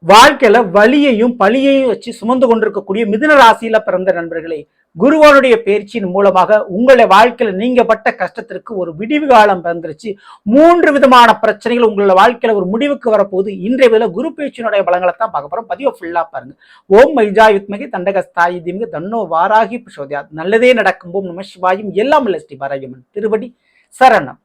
வாழ்க்கையில வலியையும் பழியையும் வச்சு சுமந்து கொண்டிருக்கக்கூடிய மிதுன ராசியில பிறந்த நண்பர்களே, குருவனுடைய பயிற்சியின் மூலமாக உங்களுடைய வாழ்க்கையில நீங்க பட்ட கஷ்டத்திற்கு ஒரு விடிவு காலம் பிறந்துருச்சு. 3 விதமான பிரச்சனைகள் உங்களோட வாழ்க்கையில ஒரு முடிவுக்கு வரப்போகுது. இன்றைய வேலை குரு பயிற்சியினுடைய பலங்களை தான் பார்க்க போறோம். பதிவை ஃபுல்லா பாருங்க. ஓம் மைஜா வித்மகி தண்டகஸ்தாயி தீமிகு தன்னோ வாராகி பிரசோதியா. நல்லதே நடக்கும். ஓம் நம சிவாயும் எல்லாம் உள்ள ஸ்ரீ பாராயமன் திருவடி சரணம்.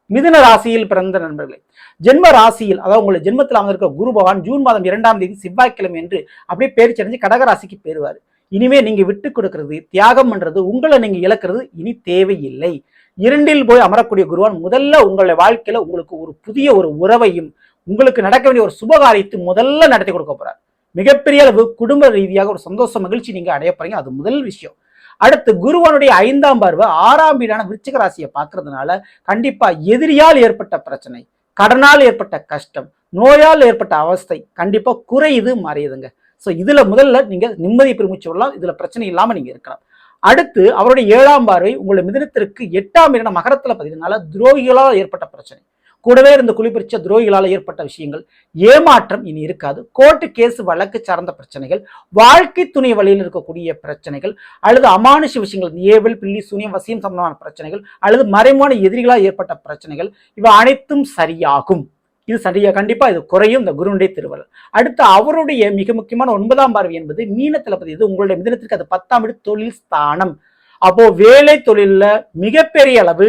மிதுன ராசியில் பிறந்த நண்பர்களே, ஜென்ம ராசியில் அதாவது உங்களுடைய ஜென்மத்தில் அமர்ந்திருக்க குரு பகவான் ஜூன் மாதம் 2ஆம் தேதி செவ்வாய்க்கிழமை என்று அப்படியே பேர் அடைஞ்சு கடகராசிக்கு பேருவார். இனிமே நீங்க விட்டு கொடுக்கிறது, தியாகம் பண்றது, உங்களை நீங்க இழக்கிறது இனி தேவையில்லை. 2ல் போய் அமரக்கூடிய குருவான் முதல்ல உங்களுடைய வாழ்க்கையில உங்களுக்கு ஒரு புதிய ஒரு உறவையும் உங்களுக்கு நடக்க வேண்டிய ஒரு சுபகாரியத்தை முதல்ல நடத்தி கொடுக்க போறார். மிகப்பெரிய அளவு குடும்ப ரீதியாக ஒரு சந்தோஷ மகிழ்ச்சி நீங்க அடைய போறீங்க. அது முதல் விஷயம். அடுத்து குருவனுடைய 5ஆம் பார்வை 6ஆம் வீடான விருச்சிக ராசியை பார்க்கறதுனால கண்டிப்பா எதிரியால் ஏற்பட்ட பிரச்சனை, கடனால் ஏற்பட்ட கஷ்டம், நோயால் ஏற்பட்ட அவஸ்தை கண்டிப்பா குறையுது, மறையுதுங்க. ஸோ இதுல முதல்ல நீங்க நிம்மதி பெருமிச்சு விடலாம். இதுல பிரச்சனை இல்லாம நீங்க இருக்கலாம். அடுத்து அவருடைய 7ஆம் பார்வை உங்களுடைய மிதுனத்திற்கு 8ஆம் வீடான மகரத்துல பதினால துரோகிகளால் ஏற்பட்ட பிரச்சனை, கூடவே இருந்து குளிப்பறிச்ச துரோகிகளால் ஏற்பட்ட விஷயங்கள், ஏமாற்றம் இனி இருக்காது. கோர்ட்டு கேஸ் வழக்கு சார்ந்த பிரச்சனைகள், வாழ்க்கை துணை வழியில் இருக்கக்கூடிய பிரச்சனைகள், அல்லது அமானுஷ விஷயங்கள், ஏவல் பில்லி சூனியம் வசியம் சம்பந்தமான பிரச்சனைகள், அல்லது மறைமுக எதிரிகளால் ஏற்பட்ட பிரச்சனைகள், இவை அனைத்தும் சரியாகும். இது சரியா கண்டிப்பா இது குறையும் இந்த குருனுடைய திருவள்ளுவர். அடுத்து அவருடைய மிக முக்கியமான 9ஆம் பார்வை என்பது மீனத்துல பதிவு. உங்களுடைய மிதனத்திற்கு அது 10ஆம் வீடு தொழில் ஸ்தானம். அப்போ வேலை தொழில மிகப்பெரிய அளவு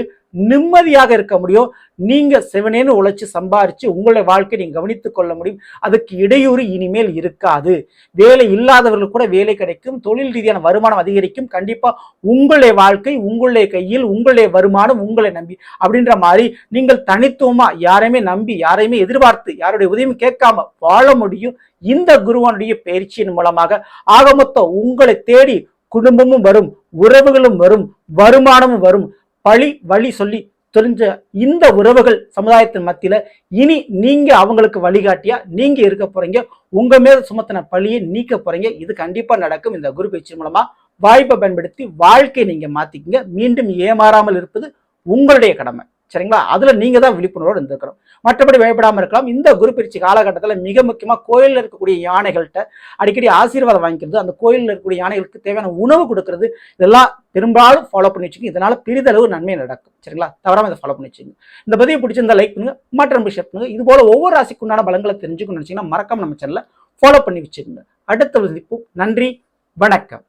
நிம்மதியாக இருக்க முடியும். நீங்க செவனேன்னு உழைச்சு சம்பாரிச்சு உங்களுடைய வாழ்க்கையை நீங்க கவனித்துக் கொள்ள முடியும். அதுக்கு இடையூறு இனிமேல் இருக்காது. வேலை இல்லாதவர்கள் கூட வேலை கிடைக்கும். தொழில் ரீதியான வருமானம் அதிகரிக்கும். கண்டிப்பா உங்களுடைய வாழ்க்கை உங்களுடைய கையில், உங்களுடைய வருமானம் உங்களை நம்பி அப்படின்ற மாதிரி நீங்கள் தனித்துவமா யாரையுமே நம்பி யாரையுமே எதிர்பார்த்து யாருடைய உதவியும் கேட்காம வாழ முடியும். இந்த குருவனுடைய பயிற்சியின் மூலமாக ஆகமொத்தம் உங்களை தேடி குடும்பமும் வரும், உறவுகளும் வரும், வருமானமும் வரும். பழி வழி சொல்லி தெரிஞ்ச இந்த உறவுகள் சமுதாயத்தின் மத்தியில இனி நீங்க அவங்களுக்கு வழிகாட்டியா நீங்க இருக்க போறீங்க. உங்க மேல சுமத்தின பழியை நீக்க போறீங்க. இது கண்டிப்பா நடக்கும். இந்த குரு பயிற்சி மூலமா வாய்ப்பை பயன்படுத்தி வாழ்க்கையை நீங்க மாத்திக்கங்க. மீண்டும் ஏமாறாமல் இருப்பது உங்களுடைய கடமை. சரிங்களா? அதுல நீங்க தான் விழிப்புணர்வோடு இருந்திருக்கணும். மற்றபடி பயப்படாம இருக்கலாம். இந்த குரு பயிற்சி காலகட்டத்தில் மிக முக்கியமா கோயிலில் இருக்கக்கூடிய யானைகள்கிட்ட அடிக்கடி ஆசீர்வாதம் வாங்கிக்கிறது, அந்த கோயிலில் இருக்கக்கூடிய யானைகளுக்கு தேவையான உணவு கொடுக்கறது, இதெல்லாம் பெரும்பாலும் ஃபாலோ பண்ணி வச்சுக்கோங்க. இதனால பெரிதளவு நன்மை நடக்கும். சரிங்களா? தவறாம இதை ஃபாலோ பண்ணி வச்சுக்கோங்க. இந்த பதிவு பிடிச்சிருந்தா லைக் பண்ணுங்க, மற்ற ஷேர் பண்ணுங்க. இது போல ஒவ்வொரு ராசிக்குண்டான பலங்களை தெரிஞ்சுக்கணும்னு நினைச்சீங்கன்னா மறக்காம நம்ம சேனலை ஃபாலோ பண்ணி வச்சுக்கோங்க. அடுத்த சந்திப்போம். நன்றி, வணக்கம்.